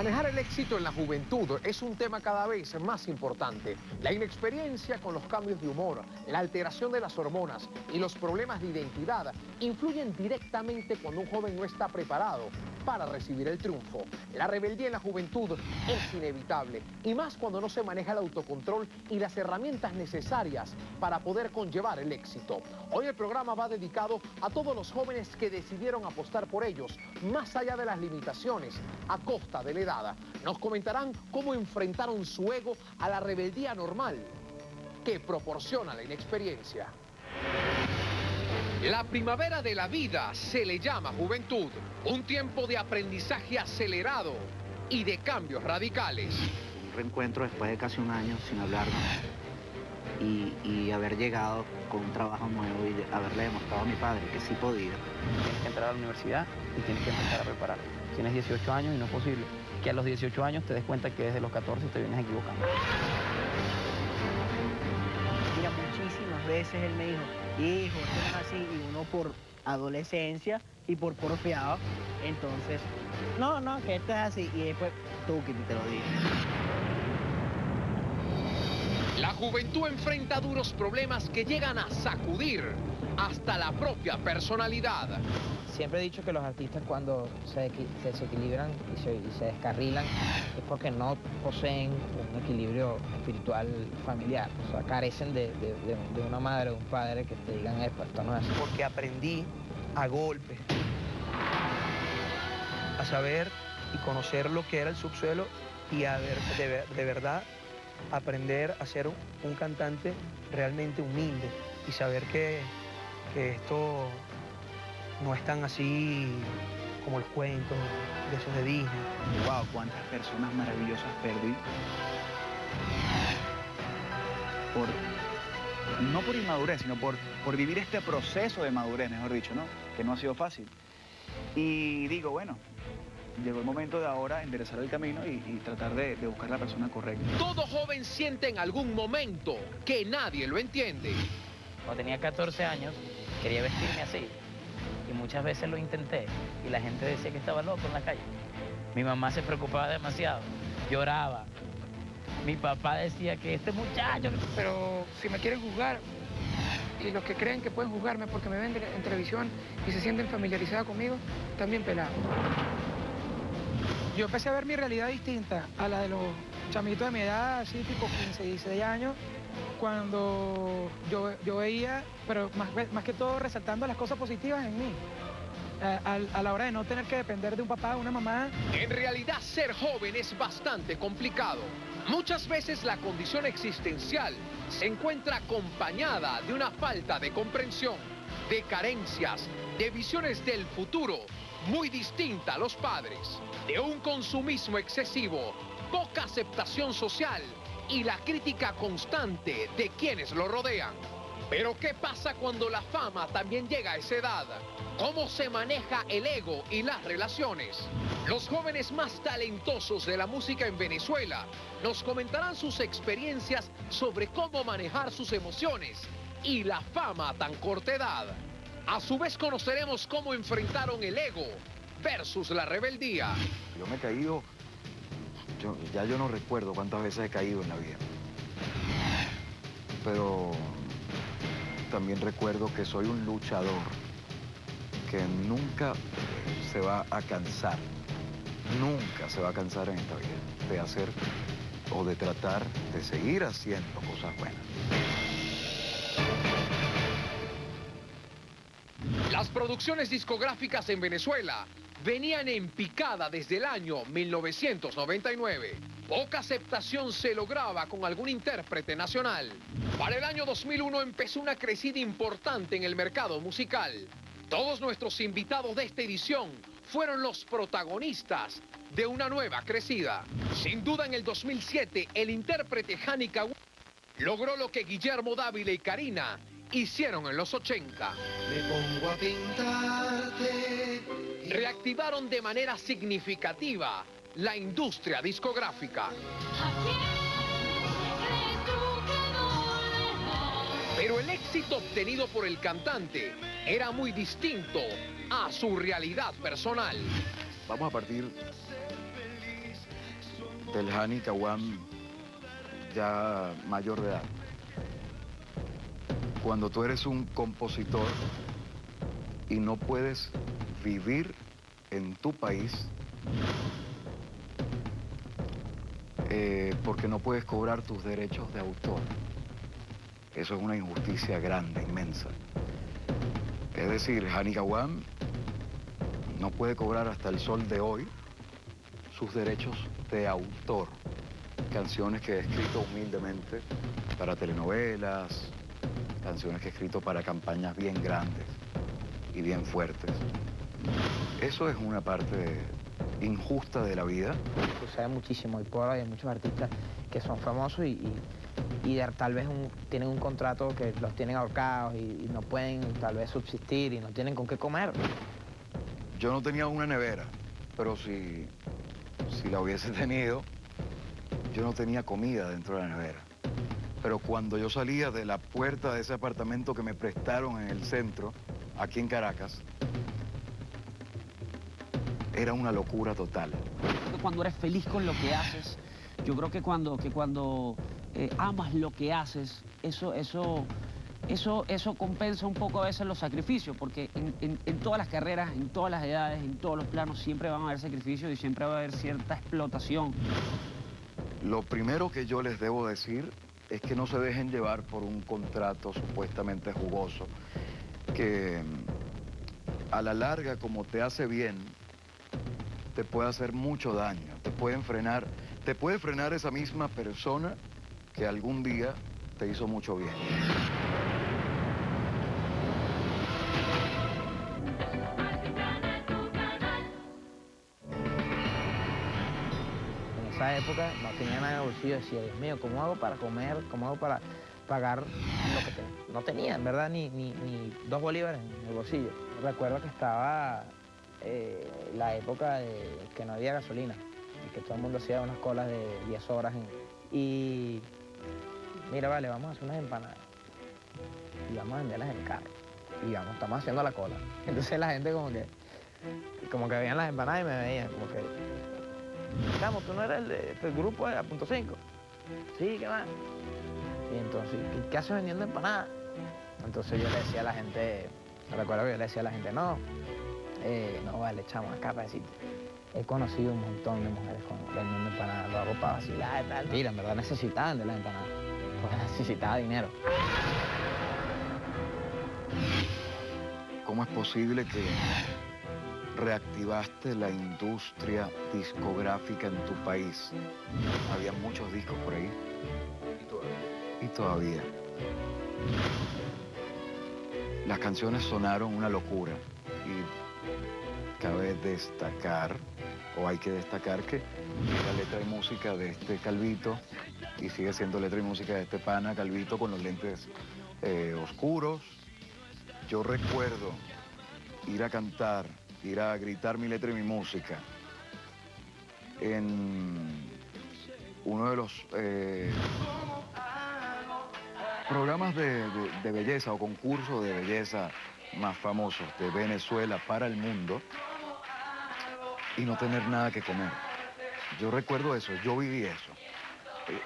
Manejar el éxito en la juventud es un tema cada vez más importante. La inexperiencia con los cambios de humor, la alteración de las hormonas y los problemas de identidad influyen directamente cuando un joven no está preparado para recibir el triunfo. La rebeldía en la juventud es inevitable, y más cuando no se maneja el autocontrol y las herramientas necesarias para poder conllevar el éxito. Hoy el programa va dedicado a todos los jóvenes que decidieron apostar por ellos, más allá de las limitaciones, a costa de la edad. Nos comentarán cómo enfrentaron su ego a la rebeldía normal que proporciona la inexperiencia. La primavera de la vida se le llama juventud, un tiempo de aprendizaje acelerado y de cambios radicales. Un reencuentro después de casi un año sin hablarnos y haber llegado con un trabajo nuevo y haberle demostrado a mi padre que sí podía. Tienes que entrar a la universidad y tienes que empezar a preparar. Tienes 18 años y no es posible que a los 18 años te des cuenta que desde los 14 te vienes equivocando. Mira, muchísimas veces él me dijo, hijo, esto no es así, y uno por adolescencia y por porfiado, entonces, no, que esto es así, y después tú que te lo dices. La juventud enfrenta duros problemas que llegan a sacudir hasta la propia personalidad. Siempre he dicho que los artistas cuando se desequilibran y se descarrilan es porque no poseen un equilibrio espiritual familiar. O sea, carecen de una madre o un padre que te digan, esto no es así. Porque aprendí a golpes a saber y conocer lo que era el subsuelo y a ver, de verdad aprender a ser un cantante realmente humilde y saber que esto no es tan así como los cuentos de esos de Disney. Wow, cuántas personas maravillosas perdí. No por inmadurez, sino por vivir este proceso de madurez, mejor dicho, ¿no? Que no ha sido fácil. Y digo, bueno, llegó el momento de ahora enderezar el camino y tratar de buscar la persona correcta. Todo joven siente en algún momento que nadie lo entiende. Cuando tenía 14 años quería vestirme así y muchas veces lo intenté y la gente decía que estaba loco en la calle. Mi mamá se preocupaba demasiado, lloraba. Mi papá decía que este muchacho... Pero si me quieren juzgar y los que creen que pueden juzgarme porque me ven en televisión y se sienten familiarizados conmigo, también pelado. Yo empecé a ver mi realidad distinta a la de los chamitos de mi edad, así tipo 15, 16 años, cuando yo veía, pero más que todo resaltando las cosas positivas en mí, a la hora de no tener que depender de un papá o una mamá. En realidad, ser joven es bastante complicado. Muchas veces la condición existencial se encuentra acompañada de una falta de comprensión, de carencias, de visiones del futuro muy distinta a los padres, de un consumismo excesivo, poca aceptación social y la crítica constante de quienes lo rodean. Pero ¿qué pasa cuando la fama también llega a esa edad? ¿Cómo se maneja el ego y las relaciones? Los jóvenes más talentosos de la música en Venezuela nos comentarán sus experiencias sobre cómo manejar sus emociones y la fama a tan corta edad. A su vez conoceremos cómo enfrentaron el ego versus la rebeldía. Yo me he caído, ya yo no recuerdo cuántas veces he caído en la vida. Pero también recuerdo que soy un luchador que nunca se va a cansar. Nunca se va a cansar en esta vida de hacer o de tratar de seguir haciendo cosas buenas. Las producciones discográficas en Venezuela venían en picada desde el año 1999. Poca aceptación se lograba con algún intérprete nacional. Para el año 2001 empezó una crecida importante en el mercado musical. Todos nuestros invitados de esta edición fueron los protagonistas de una nueva crecida. Sin duda, en el 2007, el intérprete Jánica logró lo que Guillermo Dávila y Karina hicieron en los 80. Me pongo a pintarte. Reactivaron de manera significativa la industria discográfica. Pero el éxito obtenido por el cantante era muy distinto a su realidad personal. Vamos a partir del Hani Kawam ya mayor de edad. Cuando tú eres un compositor y no puedes vivir en tu país porque no puedes cobrar tus derechos de autor. Eso es una injusticia grande, inmensa. Es decir, Hani Kawam no puede cobrar hasta el sol de hoy sus derechos de autor. Canciones que he escrito humildemente para telenovelas, canciones que he escrito para campañas bien grandes y bien fuertes. Eso es una parte injusta de la vida. Sucede muchísimo y por ahí hay muchos artistas que son famosos y tal vez tienen un contrato que los tienen ahorcados y no pueden tal vez subsistir y no tienen con qué comer. Yo no tenía una nevera, pero si la hubiese tenido, yo no tenía comida dentro de la nevera. Pero cuando yo salía de la puerta de ese apartamento que me prestaron en el centro, aquí en Caracas, era una locura total. Cuando eres feliz con lo que haces, yo creo que cuando amas lo que haces, eso compensa un poco a veces los sacrificios, porque en todas las carreras, en todas las edades, en todos los planos, siempre van a haber sacrificios y siempre va a haber cierta explotación. Lo primero que yo les debo decir es que no se dejen llevar por un contrato supuestamente jugoso, que a la larga, como te hace bien, te puede hacer mucho daño, te puede frenar esa misma persona que algún día te hizo mucho bien. En esa época no tenía nada en el bolsillo, decía, Dios mío, ¿cómo hago para comer? ¿Cómo hago para pagar lo que tenía? No tenía, en verdad, ni 2 bolívares en el bolsillo. Recuerdo que estaba la época de que no había gasolina, y que todo el mundo hacía unas colas de 10 horas. Y mira, vale, vamos a hacer unas empanadas y vamos a venderlas en el carro. Y estamos haciendo la cola. Entonces la gente como que veían las empanadas y me veían como que, Chamo, ¿tú no eres del grupo de A.5? Sí, ¿qué más? Y entonces, ¿qué haces vendiendo empanadas? Entonces yo le decía a la gente, recuerdo que yo le decía a la gente, no vale, chamo, acá para decirte, he conocido un montón de mujeres vendiendo empanadas, lo hago para vacilar y tal. Mira, en verdad necesitaban de las empanadas, porque necesitaba dinero. ¿Cómo es posible que reactivaste la industria discográfica en tu país? Había muchos discos por ahí. Y todavía. Las canciones sonaron una locura. Y cabe destacar, o hay que destacar, que la letra y música de este Calvito, y sigue siendo letra y música de este pana Calvito con los lentes oscuros. Yo recuerdo ir a cantar, ir a gritar mi letra y mi música en uno de los programas de belleza o concursos de belleza más famosos de Venezuela para el mundo y no tener nada que comer. Yo recuerdo eso, yo viví eso.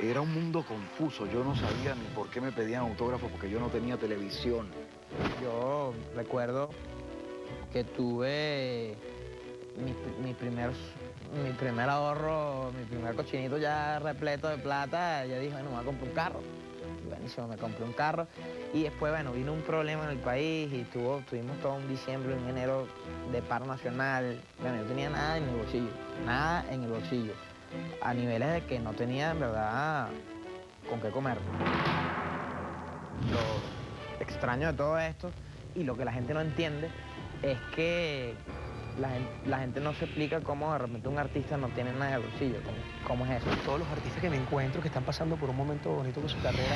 Era un mundo confuso, yo no sabía ni por qué me pedían autógrafos porque yo no tenía televisión. Yo recuerdo que tuve mi primer ahorro, mi primer cochinito ya repleto de plata. Yo dije, bueno, me voy a comprar un carro. Y buenísimo, me compré un carro. Y después, bueno, vino un problema en el país y tuvimos todo un diciembre, un enero de paro nacional. Bueno, yo tenía nada en el bolsillo, nada en el bolsillo. A niveles de que no tenía, en verdad, con qué comer. Lo extraño de todo esto y lo que la gente no entiende es que la gente no se explica cómo de repente un artista no tiene nada en el bolsillo. ¿Cómo es eso? Todos los artistas que me encuentro que están pasando por un momento bonito con su carrera,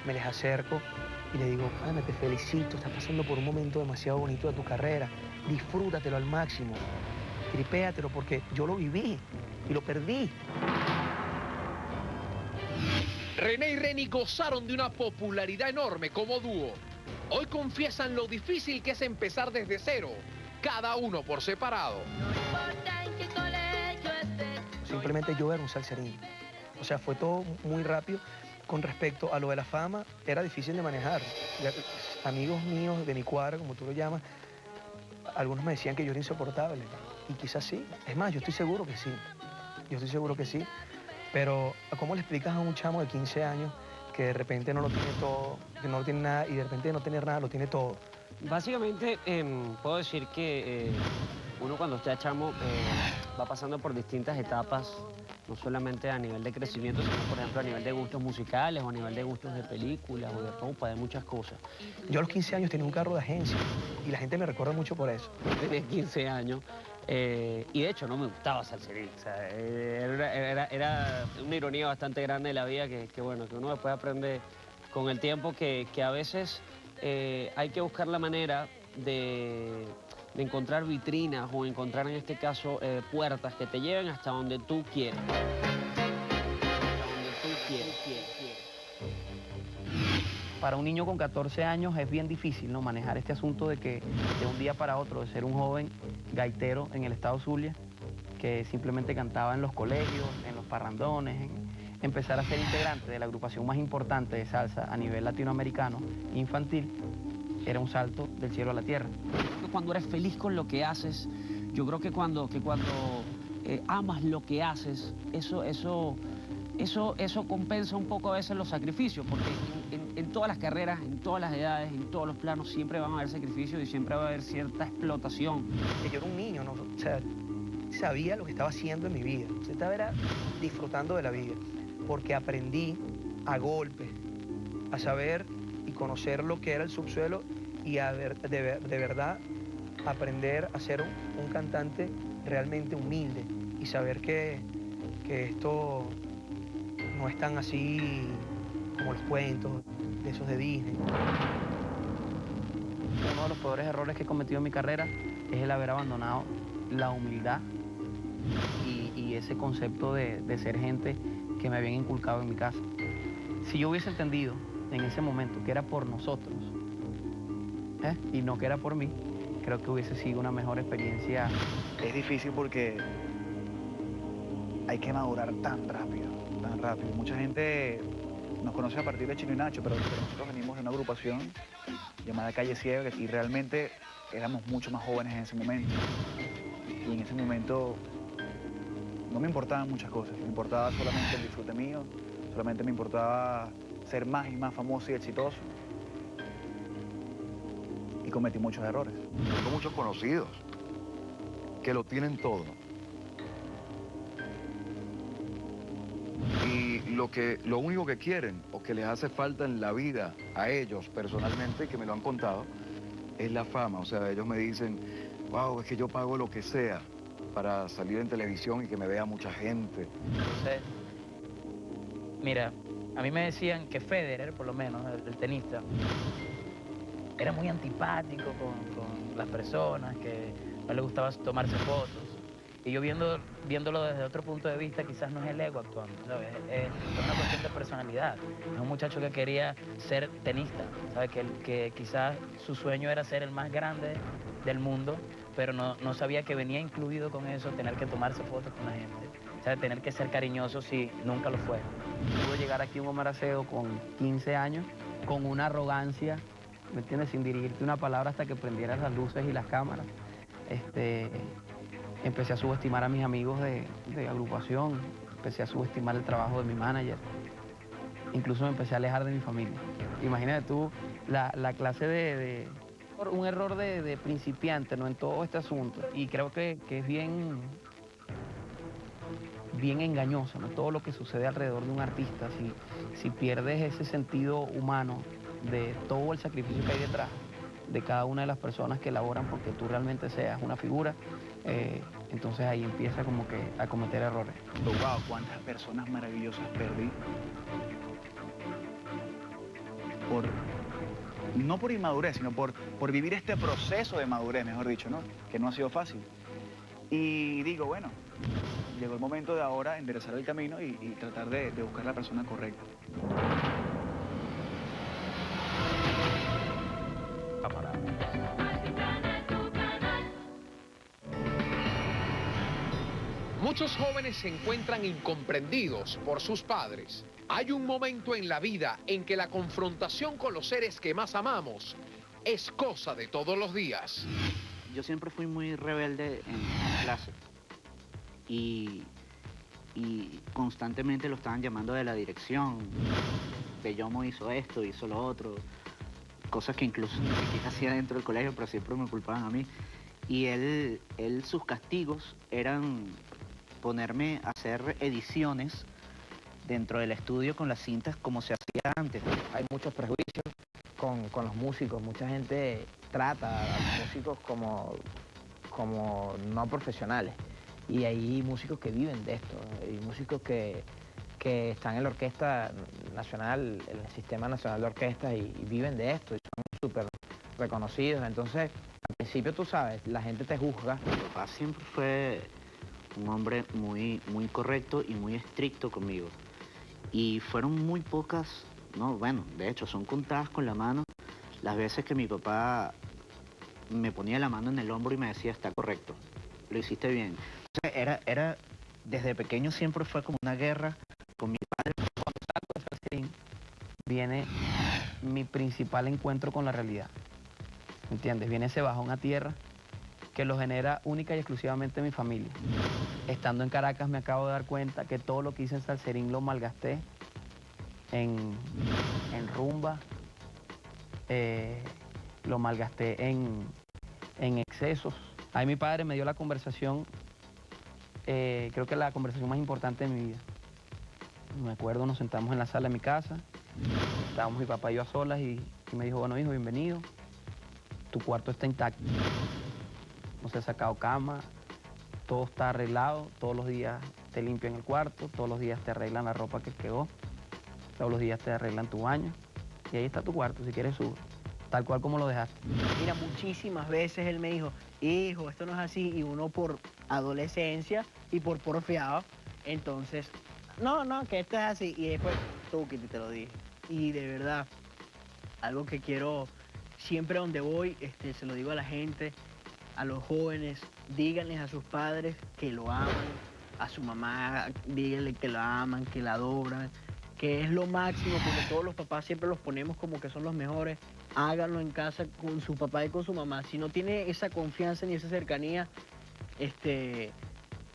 me les acerco y le digo, Ana, te felicito, estás pasando por un momento demasiado bonito de tu carrera. Disfrútatelo al máximo. Tripéatelo porque yo lo viví y lo perdí. René y Reni gozaron de una popularidad enorme como dúo. Hoy confiesan lo difícil que es empezar desde cero, cada uno por separado. simplemente yo era un salserín. O sea, fue todo muy rápido. Con respecto a lo de la fama, era difícil de manejar. Amigos míos de mi cuadra, como tú lo llamas, algunos me decían que yo era insoportable. Y quizás sí. Es más, yo estoy seguro que sí. Yo estoy seguro que sí. Pero, ¿cómo le explicas a un chamo de 15 años que de repente no lo tiene todo, que no lo tiene nada, y de repente de no tener nada lo tiene todo? Básicamente, puedo decir que uno cuando está chamo va pasando por distintas etapas, no solamente a nivel de crecimiento, sino, por ejemplo, a nivel de gustos musicales o a nivel de gustos de películas o de ropa, de muchas cosas. Yo a los 15 años tenía un carro de agencia y la gente me recuerda mucho por eso. Tenía 15 años y de hecho no me gustaba salserín. O sea, era una ironía bastante grande de la vida que bueno, que uno después aprende con el tiempo que a veces hay que buscar la manera de encontrar vitrinas o encontrar en este caso puertas que te lleven hasta donde tú quieres. Hasta donde tú quieres. Para un niño con 14 años es bien difícil, ¿no?, manejar este asunto de que de un día para otro, de ser un joven gaitero en el estado Zulia, que simplemente cantaba en los colegios, en los parrandones, empezar a ser integrante de la agrupación más importante de salsa a nivel latinoamericano, infantil, era un salto del cielo a la tierra. Cuando eres feliz con lo que haces, yo creo que cuando amas lo que haces, eso compensa un poco a veces los sacrificios, porque en todas las carreras, en todas las edades, en todos los planos, siempre van a haber sacrificios y siempre va a haber cierta explotación. Yo era un niño, ¿no? O sea, sabía lo que estaba haciendo en mi vida. O sea, estaba disfrutando de la vida, porque aprendí a golpes, a saber y conocer lo que era el subsuelo y a de verdad aprender a ser un cantante realmente humilde y saber que esto no es tan así como los cuentos de esos de Disney. Uno de los peores errores que he cometido en mi carrera es el haber abandonado la humildad y ese concepto de ser gente que me habían inculcado en mi casa. Si yo hubiese entendido en ese momento que era por nosotros y no que era por mí, creo que hubiese sido una mejor experiencia. Es difícil porque hay que madurar tan rápido, tan rápido. Mucha gente nos conoce a partir de Chino y Nacho, pero nosotros venimos de una agrupación llamada Calle Ciega y realmente éramos mucho más jóvenes en ese momento. Y en ese momento no me importaban muchas cosas, me importaba solamente el disfrute mío, solamente me importaba ser más y más famoso y exitoso. Y cometí muchos errores. Tengo muchos conocidos que lo tienen todo. Y lo único que quieren o que les hace falta en la vida a ellos personalmente, que me lo han contado, es la fama. O sea, ellos me dicen, wow, es que yo pago lo que sea para salir en televisión y que me vea mucha gente. Entonces, mira, a mí me decían que Federer, por lo menos, el tenista, era muy antipático con las personas, que no le gustaba tomarse fotos. Y yo viéndolo desde otro punto de vista, quizás no es el ego actuando, ¿sabes? Es una cuestión de personalidad. Es un muchacho que quería ser tenista, ¿sabes? Que quizás su sueño era ser el más grande del mundo, pero no sabía que venía incluido con eso tener que tomarse fotos con la gente, ¿sabes? Tener que ser cariñoso si nunca lo fue. Pudo llegar aquí un Omar Acedo con 15 años, con una arrogancia, ¿me entiendes? Sin dirigirte una palabra hasta que prendieras las luces y las cámaras. Empecé a subestimar a mis amigos de agrupación, empecé a subestimar el trabajo de mi manager, incluso me empecé a alejar de mi familia. Imagínate tú la clase un error de principiante, ¿no?, en todo este asunto, y creo que es bien engañoso, ¿no?, todo lo que sucede alrededor de un artista, si pierdes ese sentido humano de todo el sacrificio que hay detrás de cada una de las personas que laboran porque tú realmente seas una figura, entonces ahí empieza como que a cometer errores. Wow, cuántas personas maravillosas perdí. No por inmadurez, sino por vivir este proceso de madurez, mejor dicho, ¿no? Que no ha sido fácil. Y digo, bueno, llegó el momento de ahora enderezar el camino y tratar de buscar la persona correcta. Muchos jóvenes se encuentran incomprendidos por sus padres. Hay un momento en la vida en que la confrontación con los seres que más amamos es cosa de todos los días. Yo siempre fui muy rebelde en clase y constantemente lo estaban llamando de la dirección. Bellomo hizo esto, hizo lo otro, cosas que incluso ni siquiera hacía dentro del colegio, pero siempre me culpaban a mí. Y él sus castigos eran ponerme a hacer ediciones dentro del estudio con las cintas como se hacía antes. Hay muchos prejuicios con los músicos. Mucha gente trata a los músicos como no profesionales. Y hay músicos que viven de esto. Hay músicos que están en la Orquesta Nacional, en el Sistema Nacional de Orquestas y viven de esto y son súper reconocidos. Entonces, al principio tú sabes, la gente te juzga. Mi papá siempre fue un hombre muy correcto y muy estricto conmigo. Y fueron muy pocas, no, bueno, de hecho son contadas con la mano las veces que mi papá me ponía la mano en el hombro y me decía, está correcto, lo hiciste bien. O sea, era desde pequeño siempre fue como una guerra con mi padre. Cuando salgo de Salserín, viene mi principal encuentro con la realidad. ¿Entiendes? Viene ese bajón a tierra que lo genera única y exclusivamente mi familia. Estando en Caracas me acabo de dar cuenta que todo lo que hice en Salserín lo malgasté en rumba, lo malgasté en excesos. Ahí mi padre me dio la conversación, creo que la conversación más importante de mi vida. Me acuerdo, nos sentamos en la sala de mi casa, estábamos mi papá y yo a solas y me dijo, bueno hijo, bienvenido, tu cuarto está intacto, no se ha sacado cama, todo está arreglado, todos los días te limpian el cuarto, todos los días te arreglan la ropa que quedó, todos los días te arreglan tu baño y ahí está tu cuarto, si quieres sube, tal cual como lo dejaste. Mira, muchísimas veces él me dijo, hijo, esto no es así, y uno por adolescencia y por porfiado, entonces, no, que esto es así, y después, tú que te lo dije. Y de verdad, algo que quiero, siempre donde voy, se lo digo a la gente, a los jóvenes, díganles a sus padres que lo aman, a su mamá, díganle que la aman, que la adoran, que es lo máximo, porque todos los papás siempre los ponemos como que son los mejores. Háganlo en casa con su papá y con su mamá. Si no tiene esa confianza ni esa cercanía,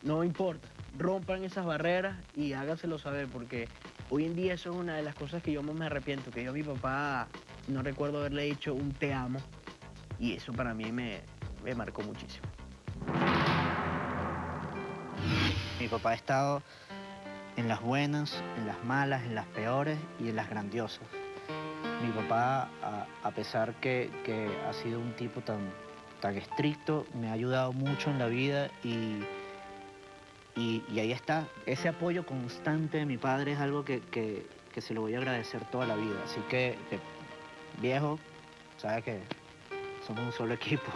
no importa. Rompan esas barreras y háganselo saber, porque hoy en día eso es una de las cosas que yo más me arrepiento, que yo a mi papá no recuerdo haberle dicho un te amo, y eso para mí me marcó muchísimo. Mi papá ha estado en las buenas, en las malas, en las peores y en las grandiosas. Mi papá, a pesar que ha sido un tipo tan estricto, me ha ayudado mucho en la vida y ahí está. Ese apoyo constante de mi padre es algo que se lo voy a agradecer toda la vida. Así que viejo, sabes que somos un solo equipo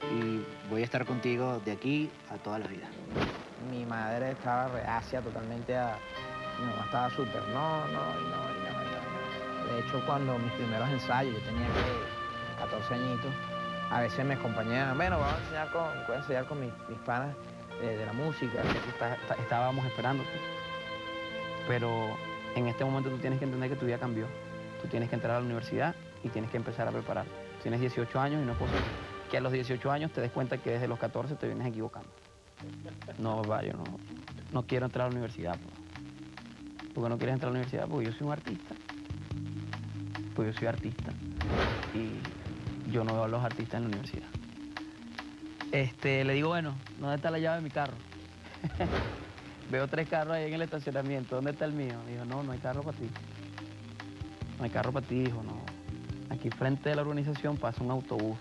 y voy a estar contigo de aquí a toda la vida. Mi madre estaba reacia totalmente mi mamá estaba súper, no. De hecho, cuando mis primeros ensayos, yo tenía 14 añitos, a veces me acompañaban, bueno, voy a enseñar con mis panas de la música. Estábamos esperándote. Pero en este momento tú tienes que entender que tu vida cambió. Tú tienes que entrar a la universidad y tienes que empezar a prepararte. Tienes 18 años y no es posible que a los 18 años te des cuenta que desde los 14 te vienes equivocando. No, papá, yo no quiero entrar a la universidad. ¿Por qué no quieres entrar a la universidad? Porque yo soy un artista. Pues yo soy artista y yo no veo a los artistas en la universidad. Le digo, bueno, ¿dónde está la llave de mi carro? Veo 3 carros ahí en el estacionamiento, ¿dónde está el mío? Me dijo, no hay carro para ti. No hay carro para ti, hijo, no. Aquí frente de la urbanización pasa un autobús.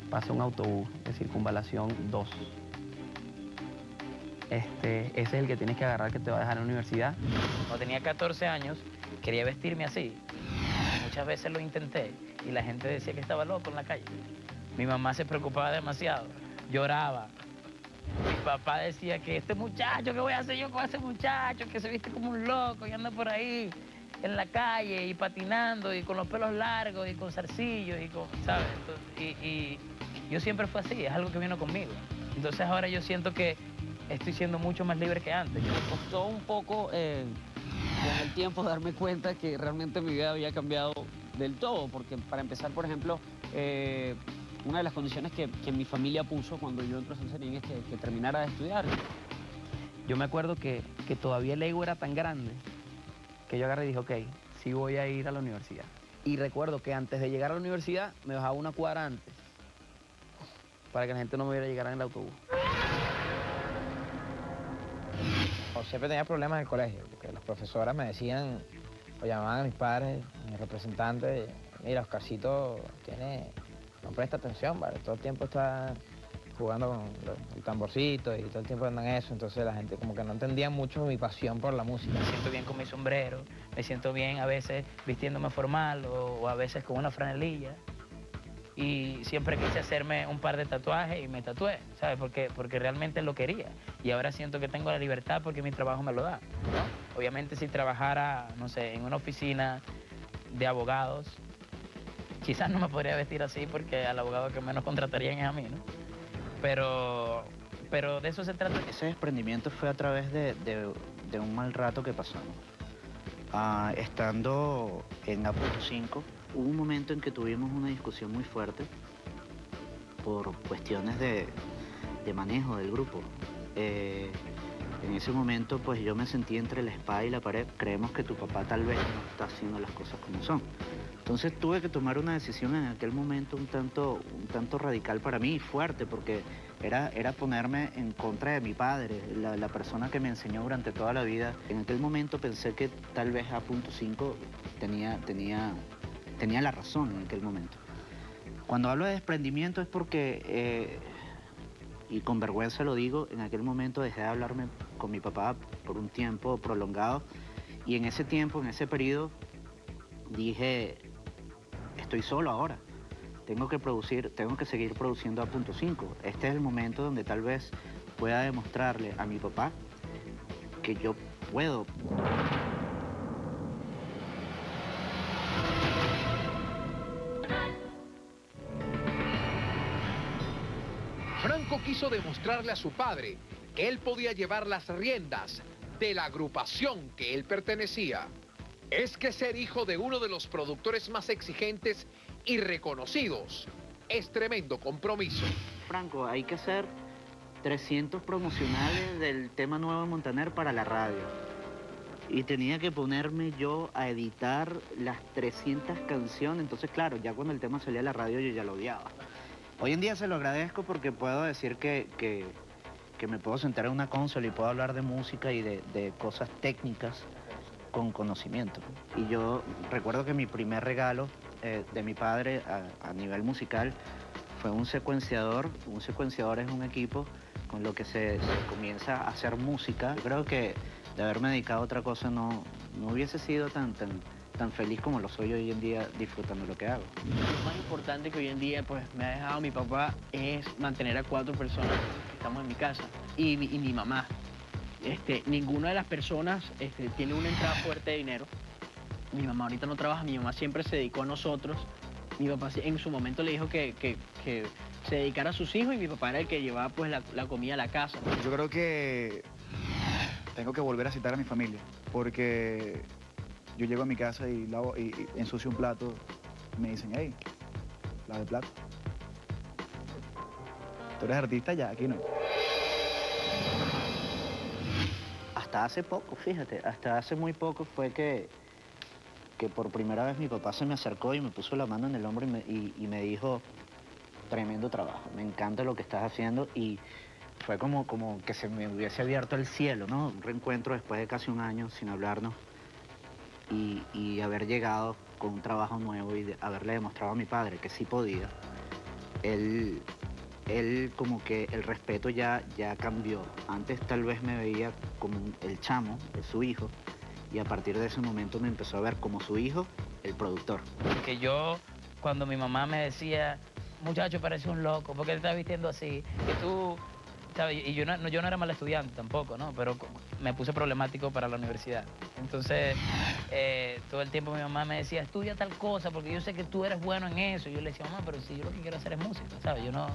Pasa un autobús de circunvalación 2. Ese es el que tienes que agarrar, que te va a dejar en la universidad. Cuando tenía 14 años, quería vestirme así. Muchas veces lo intenté y la gente decía que estaba loco en la calle. Mi mamá se preocupaba demasiado, lloraba. Mi papá decía que este muchacho, ¿qué voy a hacer yo con ese muchacho que se viste como un loco y anda por ahí en la calle y patinando y con los pelos largos y con zarcillos y con, ¿sabes? Y yo siempre fue así, es algo que vino conmigo. Entonces ahora yo siento que estoy siendo mucho más libre que antes. Me costó un poco con el tiempo darme cuenta que realmente mi vida había cambiado del todo, porque para empezar, por ejemplo, una de las condiciones que mi familia puso cuando yo entré a Salserín es que terminara de estudiar. Yo me acuerdo que todavía el ego era tan grande que yo agarré y dije, ok, sí voy a ir a la universidad. Y recuerdo que antes de llegar a la universidad me bajaba una cuadra antes para que la gente no me viera llegar en el autobús. Siempre tenía problemas en el colegio, porque las profesoras me decían, o llamaban a mis padres, mis representantes, mira, Oscarcito no presta atención, ¿vale? Todo el tiempo está jugando con el tamborcito y todo el tiempo andan en eso, entonces la gente como que no entendía mucho mi pasión por la música. Me siento bien con mi sombrero, me siento bien a veces vistiéndome formal o a veces con una franelilla. Y siempre quise hacerme un par de tatuajes y me tatué, ¿sabes? Porque realmente lo quería. Y ahora siento que tengo la libertad porque mi trabajo me lo da, ¿no? Obviamente si trabajara, no sé, en una oficina de abogados, quizás no me podría vestir así porque al abogado que menos contratarían es a mí, ¿no? Pero de eso se trata. Ese desprendimiento fue a través de un mal rato que pasamos. Estando en A.5, hubo un momento en que tuvimos una discusión muy fuerte por cuestiones de manejo del grupo. En ese momento, pues yo me sentí entre la espada y la pared. Creemos que tu papá tal vez no está haciendo las cosas como son. Entonces tuve que tomar una decisión en aquel momento un tanto radical para mí y fuerte, porque era ponerme en contra de mi padre, la persona que me enseñó durante toda la vida. En aquel momento pensé que tal vez A.5 tenía la razón en aquel momento. Cuando hablo de desprendimiento es porque, y con vergüenza lo digo, en aquel momento dejé de hablarme con mi papá por un tiempo prolongado, y en ese tiempo, en ese periodo, dije, estoy solo ahora, tengo que seguir produciendo A.5. Este es el momento donde tal vez pueda demostrarle a mi papá que yo puedo. Franco quiso demostrarle a su padre que él podía llevar las riendas de la agrupación que él pertenecía. Es que ser hijo de uno de los productores más exigentes y reconocidos es tremendo compromiso. Franco, hay que hacer 300 promocionales del tema nuevo de Montaner para la radio. Y tenía que ponerme yo a editar las 300 canciones. Entonces, claro, ya cuando el tema salía a la radio yo ya lo odiaba. Hoy en día se lo agradezco porque puedo decir que me puedo sentar en una consola y puedo hablar de música y de cosas técnicas con conocimiento. Y yo recuerdo que mi primer regalo de mi padre a nivel musical fue un secuenciador. Un secuenciador es un equipo con lo que se comienza a hacer música. Creo que de haberme dedicado a otra cosa no hubiese sido tan feliz como lo soy hoy en día disfrutando lo que hago. Lo más importante que hoy en día pues me ha dejado mi papá es mantener a 4 personas que estamos en mi casa y mi mamá. Ninguna de las personas tiene una entrada fuerte de dinero. Mi mamá ahorita no trabaja, mi mamá siempre se dedicó a nosotros. Mi papá en su momento le dijo que se dedicara a sus hijos y mi papá era el que llevaba pues la comida a la casa. Yo creo que tengo que volver a citar a mi familia, porque yo llego a mi casa y ensucio un plato y me dicen, hey, lava el plato. Tú eres artista ya, aquí no. Hasta hace poco, fíjate, hasta hace muy poco fue que por primera vez mi papá se me acercó y me puso la mano en el hombro y me dijo, tremendo trabajo, me encanta lo que estás haciendo, y fue como que se me hubiese abierto el cielo, ¿no? Un reencuentro después de casi un año sin hablarnos y haber llegado con un trabajo nuevo y haberle demostrado a mi padre que sí podía. Él como que el respeto ya cambió. Antes tal vez me veía como el chamo, su hijo, y a partir de ese momento me empezó a ver como su hijo, el productor. Porque yo, cuando mi mamá me decía, muchacho, parece un loco, ¿por qué te estás vistiendo así? Que tú, ¿sabes? Y yo no era mal estudiante tampoco, ¿no? Pero me puse problemático para la universidad. Entonces, todo el tiempo mi mamá me decía, estudia tal cosa, porque yo sé que tú eres bueno en eso. Y yo le decía, mamá, pero si yo lo que quiero hacer es música, ¿sabes? Yo no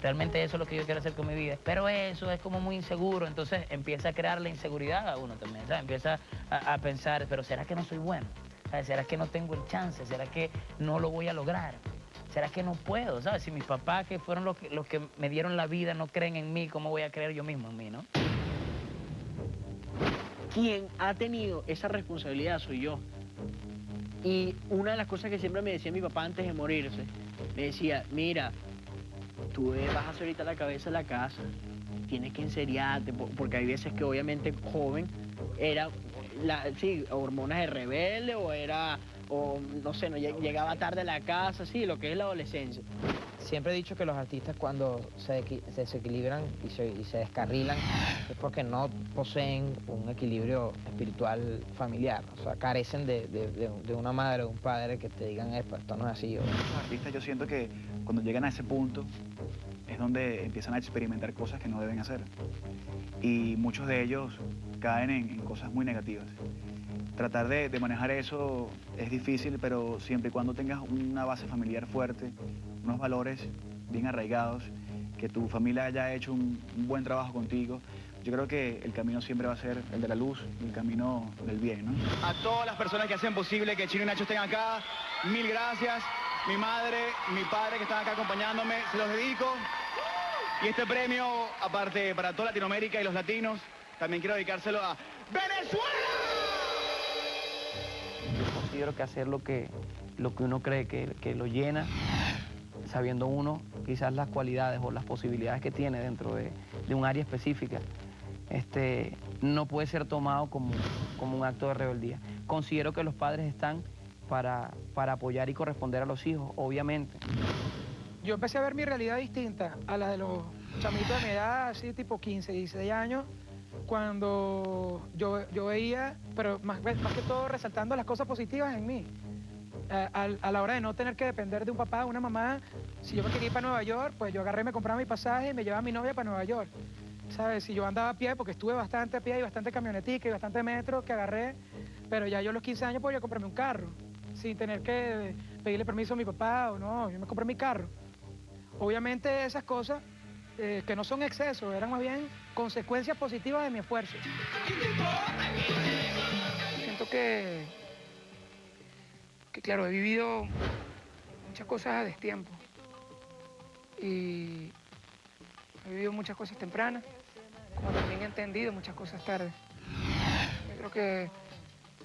realmente eso es lo que yo quiero hacer con mi vida. Pero eso es como muy inseguro, entonces empieza a crear la inseguridad a uno también, ¿sabes? Empieza a pensar, pero ¿será que no soy bueno? ¿Sabes? ¿Será que no tengo el chance? ¿Será que no lo voy a lograr? ¿Será que no puedo? ¿Sabes? Si mis papás, que fueron los que me dieron la vida, no creen en mí, ¿cómo voy a creer yo mismo en mí, no? Quien ha tenido esa responsabilidad soy yo. Y una de las cosas que siempre me decía mi papá antes de morirse, me decía, mira, tú vas a hacer ahorita la cabeza de la casa, tienes que enseriarte, porque hay veces que obviamente joven era, sí, hormonas de rebelde o no sé, no llegaba tarde a la casa, sí, lo que es la adolescencia. Siempre he dicho que los artistas cuando se desequilibran y se descarrilan es porque no poseen un equilibrio espiritual familiar. O sea, carecen de una madre o un padre que te digan, esto no es así. Los artistas, yo siento que cuando llegan a ese punto es donde empiezan a experimentar cosas que no deben hacer. Y muchos de ellos caen en cosas muy negativas. Tratar de manejar eso es difícil, pero siempre y cuando tengas una base familiar fuerte, unos valores bien arraigados, que tu familia haya hecho un buen trabajo contigo, yo creo que el camino siempre va a ser el de la luz, el camino del bien, ¿no? A todas las personas que hacen posible que Chino y Nacho estén acá, mil gracias. Mi madre, mi padre que están acá acompañándome, se los dedico. Y este premio, aparte para toda Latinoamérica y los latinos, también quiero dedicárselo a Venezuela. Yo considero que hacer lo que uno cree que lo llena, sabiendo uno quizás las cualidades o las posibilidades que tiene dentro de un área específica, no puede ser tomado como un acto de rebeldía. Considero que los padres están para apoyar y corresponder a los hijos, obviamente. Yo empecé a ver mi realidad distinta a la de los chamitos de mi edad, así tipo 15, 16 años, cuando yo veía, pero más que todo resaltando las cosas positivas en mí. A la hora de no tener que depender de un papá o una mamá, si yo me quería ir para Nueva York, pues yo agarré, me compraba mi pasaje y me llevaba a mi novia para Nueva York. ¿Sabes? Si yo andaba a pie, porque estuve bastante a pie y bastante camionetica y bastante metro que agarré, pero ya yo a los 15 años podía comprarme un carro, sin tener que pedirle permiso a mi papá o no, yo me compré mi carro. Obviamente esas cosas, que no son excesos, eran más bien consecuencias positivas de mi esfuerzo. Siento que claro, he vivido muchas cosas a destiempo y he vivido muchas cosas tempranas, como también he entendido muchas cosas tarde. Yo creo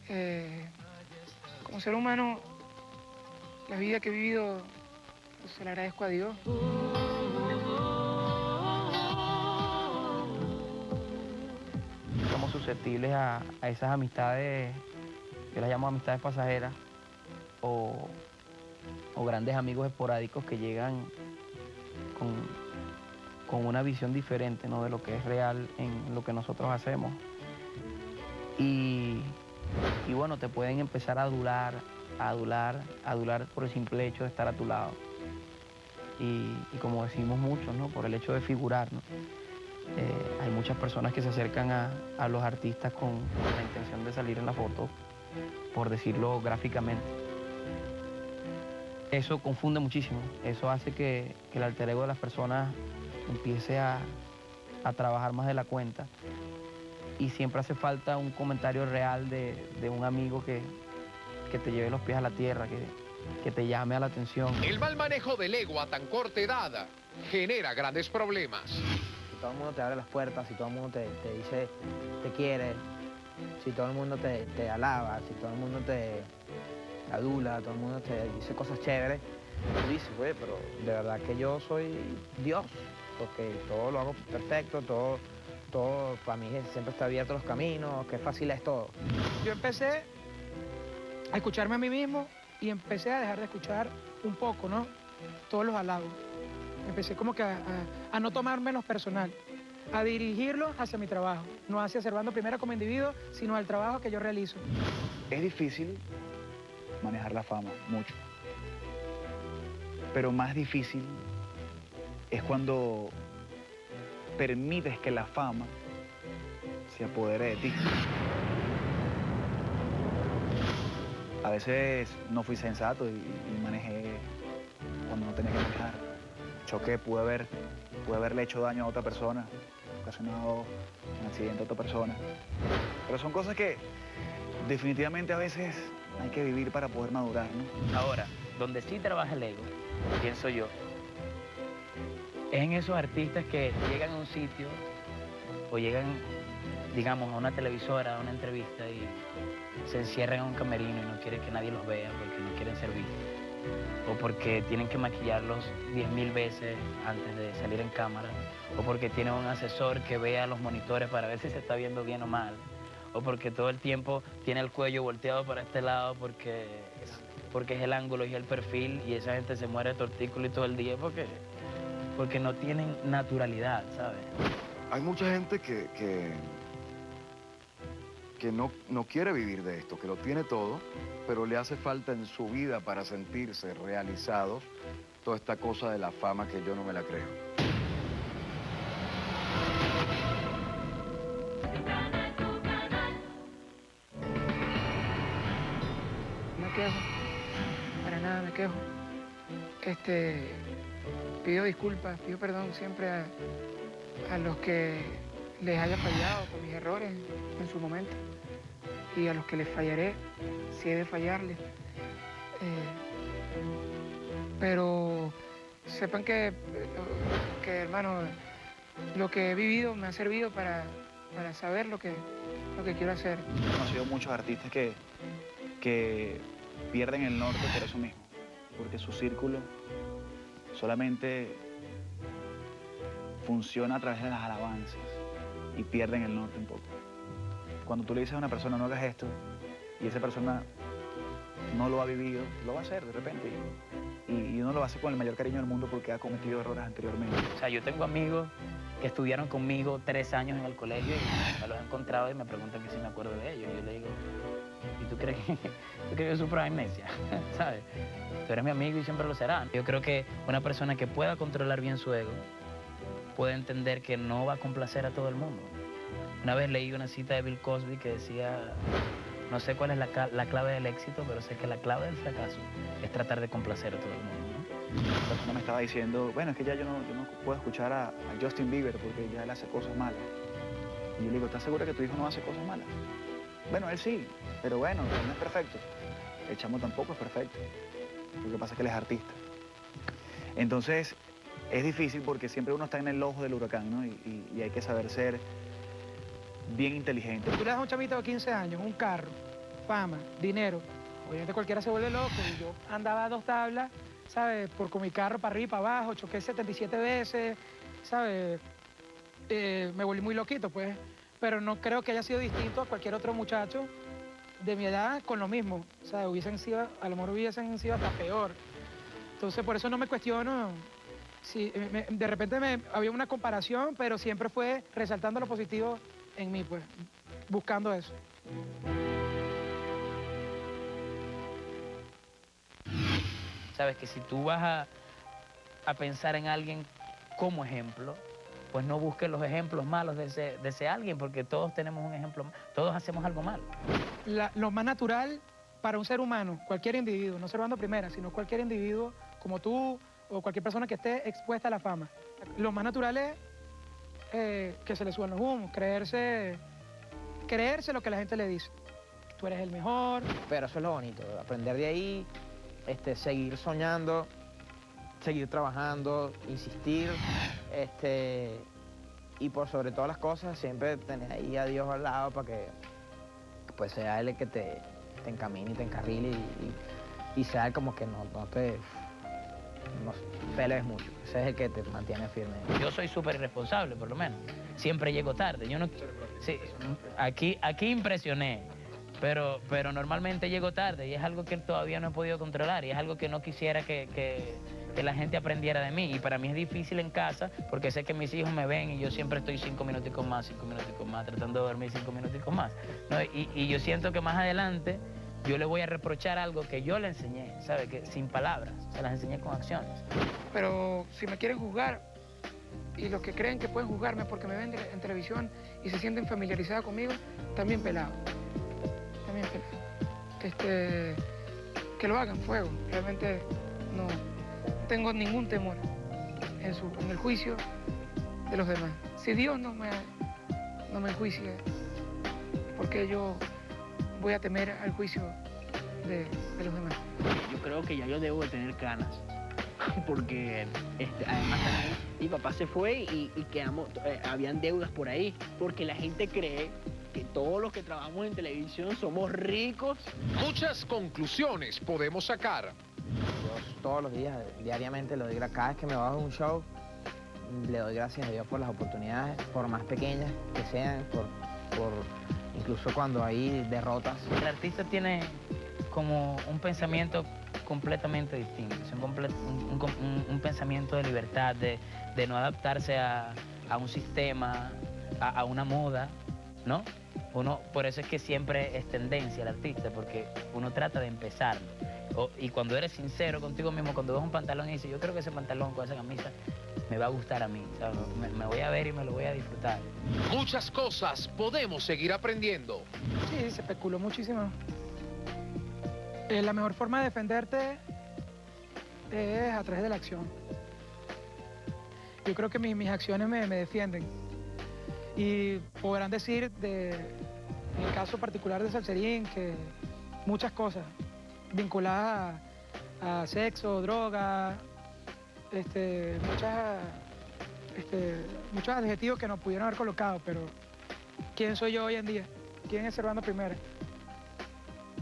que como ser humano, la vida que he vivido, pues, se la agradezco a Dios. Somos susceptibles a esas amistades, yo las llamo amistades pasajeras, o grandes amigos esporádicos que llegan con una visión diferente, ¿no?, de lo que es real en lo que nosotros hacemos. Y bueno, te pueden empezar a adular por el simple hecho de estar a tu lado. Y como decimos muchos, ¿no?, por el hecho de figurar, ¿no? Hay muchas personas que se acercan a los artistas con la intención de salir en la foto, por decirlo gráficamente. Eso confunde muchísimo, eso hace que el alter ego de las personas empiece a trabajar más de la cuenta, y siempre hace falta un comentario real de un amigo que te lleve los pies a la tierra, que te llame a la atención. El mal manejo del ego a tan corta edad genera grandes problemas. Si todo el mundo te abre las puertas, si todo el mundo te dice te quiere, si todo el mundo te alaba, si todo el mundo te adula, todo el mundo te dice cosas chéveres, tú dices, güey, pero de verdad que yo soy Dios, porque todo lo hago perfecto, todo para mí siempre está abierto los caminos, qué fácil es todo. Yo empecé a escucharme a mí mismo y empecé a dejar de escuchar un poco, ¿no?, todos los halagos. Empecé como que a no tomármelos personal, a dirigirlos hacia mi trabajo, no hacia Servando Primera como individuo, sino al trabajo que yo realizo. Es difícil manejar la fama, mucho. Pero más difícil es cuando permites que la fama se apodere de ti. A veces no fui sensato y manejé cuando no tenía que manejar. pensó que pude haberle hecho daño a otra persona, ocasionado un accidente a otra persona. Pero son cosas que definitivamente a veces hay que vivir para poder madurar, ¿no? Ahora, donde sí trabaja el ego, pienso yo, es en esos artistas que llegan a un sitio o llegan, digamos, a una televisora, a una entrevista y se encierran en un camerino y no quieren que nadie los vea porque no quieren ser vistos. O porque tienen que maquillarlos 10.000 veces antes de salir en cámara. O porque tienen un asesor que vea los monitores para ver si se está viendo bien o mal. O porque todo el tiempo tiene el cuello volteado para este lado porque es el ángulo y el perfil y esa gente se muere de tortícolis todo el día porque no tienen naturalidad, ¿sabes? Hay mucha gente que no quiere vivir de esto, que lo tiene todo, pero le hace falta en su vida para sentirse realizados toda esta cosa de la fama que yo no me la creo. No me quejo, para nada me quejo. Pido disculpas, pido perdón siempre a los que les haya fallado por mis errores en su momento y a los que les fallaré si he de fallarles. Pero sepan que, hermano, lo que he vivido me ha servido para saber lo que quiero hacer. He conocido muchos artistas que pierden el norte por eso mismo, porque su círculo solamente funciona a través de las alabanzas y pierden el norte un poco. Cuando tú le dices a una persona no hagas esto y esa persona no lo ha vivido, lo va a hacer de repente y uno lo hace con el mayor cariño del mundo porque ha cometido errores anteriormente. O sea, yo tengo amigos que estudiaron conmigo 3 años en el colegio y me los he encontrado y me preguntan que si me acuerdo de ellos. Y yo le digo, ¿y tú crees que yo sufro de amnesia? ¿Sabes? Tú eres mi amigo y siempre lo serás. Yo creo que una persona que pueda controlar bien su ego puede entender que no va a complacer a todo el mundo. Una vez leí una cita de Bill Cosby que decía, no sé cuál es la clave del éxito, pero sé que la clave del fracaso es tratar de complacer a todo el mundo, ¿no? La persona me estaba diciendo, bueno, es que ya yo no puedo escuchar a Justin Bieber porque ya él hace cosas malas. Y yo le digo, ¿estás segura que tu hijo no hace cosas malas? Bueno, él sí, pero bueno, él no es perfecto. El chamo tampoco es perfecto. Lo que pasa es que él es artista. Entonces, es difícil porque siempre uno está en el ojo del huracán, ¿no? Y hay que saber ser bien inteligente. Tú le das a un chamito de 15 años un carro, fama, dinero. Obviamente cualquiera se vuelve loco. Y yo andaba a 2 tablas, ¿sabes? Con mi carro para arriba y para abajo, choqué 77 veces, ¿sabes? Me volví muy loquito, pues. Pero no creo que haya sido distinto a cualquier otro muchacho de mi edad con lo mismo. O sea, a lo mejor hubiesen sido hasta peor. Entonces, por eso no me cuestiono. Sí, de repente había una comparación, pero siempre fue resaltando lo positivo en mí, pues, buscando eso. Sabes que si tú vas a pensar en alguien como ejemplo, pues no busques los ejemplos malos de ese alguien, porque todos tenemos un ejemplo, todos hacemos algo malo. Lo más natural para un ser humano, cualquier individuo, no Servando Primera, sino cualquier individuo como tú o cualquier persona que esté expuesta a la fama, lo más natural es que se le suban los humos, creerse lo que la gente le dice. Tú eres el mejor. Pero eso es lo bonito, aprender de ahí, seguir soñando, seguir trabajando, insistir, y por sobre todas las cosas siempre tener ahí a Dios al lado para que pues sea Él el que te encamine y te encarrile y sea como que no pelees mucho. Ese es el que te mantiene firme. Yo soy súper irresponsable, por lo menos. Siempre llego tarde. Yo no... Sí, aquí impresioné, pero normalmente llego tarde y es algo que todavía no he podido controlar y es algo que no quisiera que la gente aprendiera de mí. Y para mí es difícil en casa porque sé que mis hijos me ven y yo siempre estoy 5 minuticos más, tratando de dormir 5 minuticos más, ¿no? Y yo siento que más adelante yo le voy a reprochar algo que yo le enseñé, ¿sabe? Que sin palabras, se las enseñé con acciones. Pero si me quieren juzgar, y los que creen que pueden juzgarme porque me ven en televisión y se sienten familiarizados conmigo, también pelado. También pelado. Que lo hagan, fuego. Realmente no tengo ningún temor en el juicio de los demás. Si Dios no me enjuicia, ¿por qué yo voy a temer al juicio de los demás? Yo creo que ya yo debo de tener canas, porque además también mi papá se fue y quedamos, habían deudas por ahí, porque la gente cree que todos los que trabajamos en televisión somos ricos. Muchas conclusiones podemos sacar. Yo todos los días, diariamente, cada vez que me bajo de un show, le doy gracias a Dios por las oportunidades, por más pequeñas que sean, por incluso cuando hay derrotas. El artista tiene como un pensamiento completamente distinto, es un pensamiento de libertad, de no adaptarse a un sistema, a una moda, ¿no? Por eso es que siempre es tendencia el artista, porque uno trata de empezarlo. Y cuando eres sincero contigo mismo, cuando ves un pantalón y dices, yo creo que ese pantalón con esa camisa me va a gustar a mí, ¿sabes? Me voy a ver y me lo voy a disfrutar. Muchas cosas podemos seguir aprendiendo. Sí, se especuló muchísimo. La mejor forma de defenderte es a través de la acción. Yo creo que mis acciones me defienden. Y podrán decir, en el caso particular de Salserín, que muchas cosas vinculadas a sexo, droga, muchos adjetivos que nos pudieron haber colocado, pero ¿quién soy yo hoy en día? ¿Quién es Servando Primera?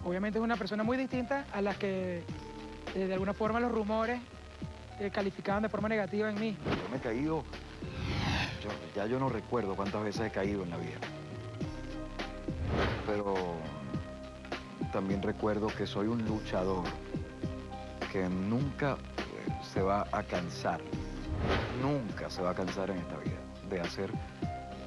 Obviamente es una persona muy distinta a la que de alguna forma los rumores calificaban de forma negativa en mí. Yo me he caído, ya yo no recuerdo cuántas veces he caído en la vida. Pero también recuerdo que soy un luchador que nunca se va a cansar, nunca se va a cansar en esta vida de hacer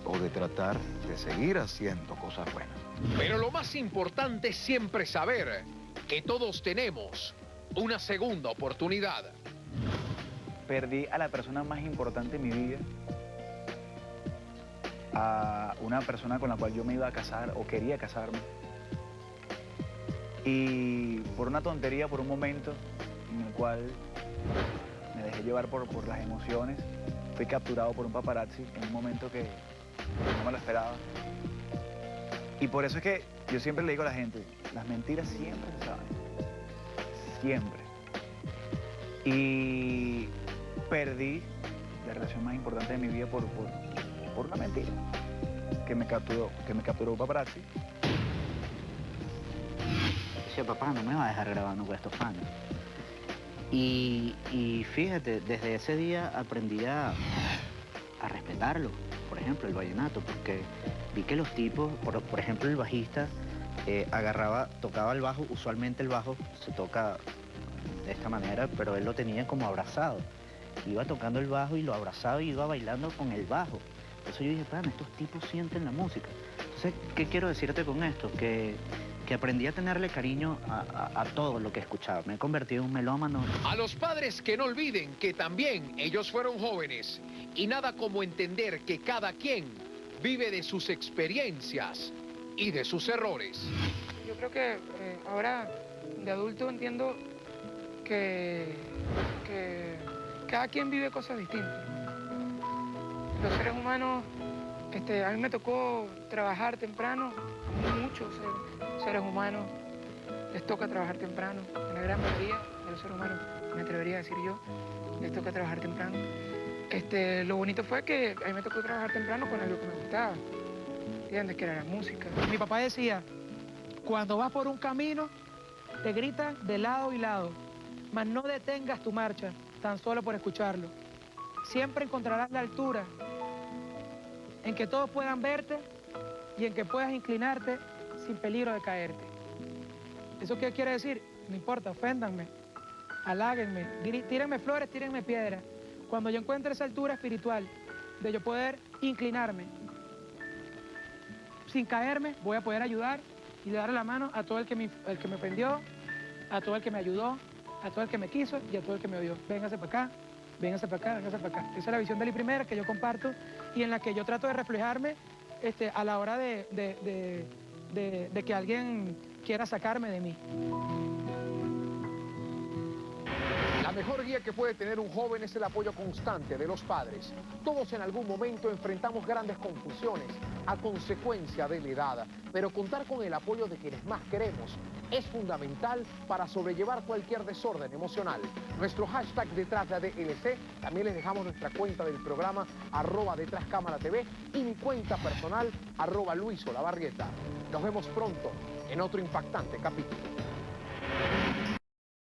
o de tratar de seguir haciendo cosas buenas. Pero lo más importante es siempre saber que todos tenemos una segunda oportunidad. Perdí a la persona más importante en mi vida, a una persona con la cual yo me iba a casar o quería casarme. Y por una tontería, por un momento en el cual me dejé llevar por las emociones, fui capturado por un paparazzi en un momento que no me lo esperaba. Y por eso es que yo siempre le digo a la gente, las mentiras siempre se saben, siempre. Y perdí la relación más importante de mi vida por una mentira que me capturó un paparazzi. Decía, papá, no me va a dejar grabando con estos fans. Y fíjate, desde ese día aprendí a respetarlo. Por ejemplo, el vallenato, porque vi que los tipos, por ejemplo, el bajista tocaba el bajo. Usualmente el bajo se toca de esta manera, pero él lo tenía como abrazado. Iba tocando el bajo y lo abrazaba y iba bailando con el bajo. Entonces yo dije, pana, estos tipos sienten la música. Entonces, ¿qué quiero decirte con esto? Que aprendí a tenerle cariño a todo lo que escuchaba. Me he convertido en un melómano. A los padres que no olviden que también ellos fueron jóvenes y nada como entender que cada quien vive de sus experiencias y de sus errores. Yo creo que ahora de adulto entiendo que cada quien vive cosas distintas. Los seres humanos, a mí me tocó trabajar temprano, muchos seres humanos les toca trabajar temprano, la gran mayoría de los seres humanos, me atrevería a decir yo, les toca trabajar temprano. Lo bonito fue que a mí me tocó trabajar temprano con algo que me gustaba, ¿entiendes? Que era la música. Mi papá decía, cuando vas por un camino, te gritan de lado y lado, mas no detengas tu marcha, tan solo por escucharlo. Siempre encontrarás la altura en que todos puedan verte y en que puedas inclinarte sin peligro de caerte. ¿Eso qué quiere decir? No importa, oféndanme, haláguenme, tírenme flores, tírenme piedras. Cuando yo encuentre esa altura espiritual de yo poder inclinarme sin caerme, voy a poder ayudar y darle la mano a todo el que me ofendió, a todo el que me ayudó, a todo el que me quiso y a todo el que me odió. Véngase para acá, véngase para acá, véngase para acá. Esa es la visión de Eli Primera que yo comparto y en la que yo trato de reflejarme a la hora de que alguien quiera sacarme de mí. La mejor guía que puede tener un joven es el apoyo constante de los padres. Todos en algún momento enfrentamos grandes confusiones a consecuencia de la edad, pero contar con el apoyo de quienes más queremos es fundamental para sobrellevar cualquier desorden emocional. Nuestro hashtag detrás de ADLC, también les dejamos nuestra cuenta del programa @detrascámaratv y mi cuenta personal @Luis Olavarrieta. Nos vemos pronto en otro impactante capítulo.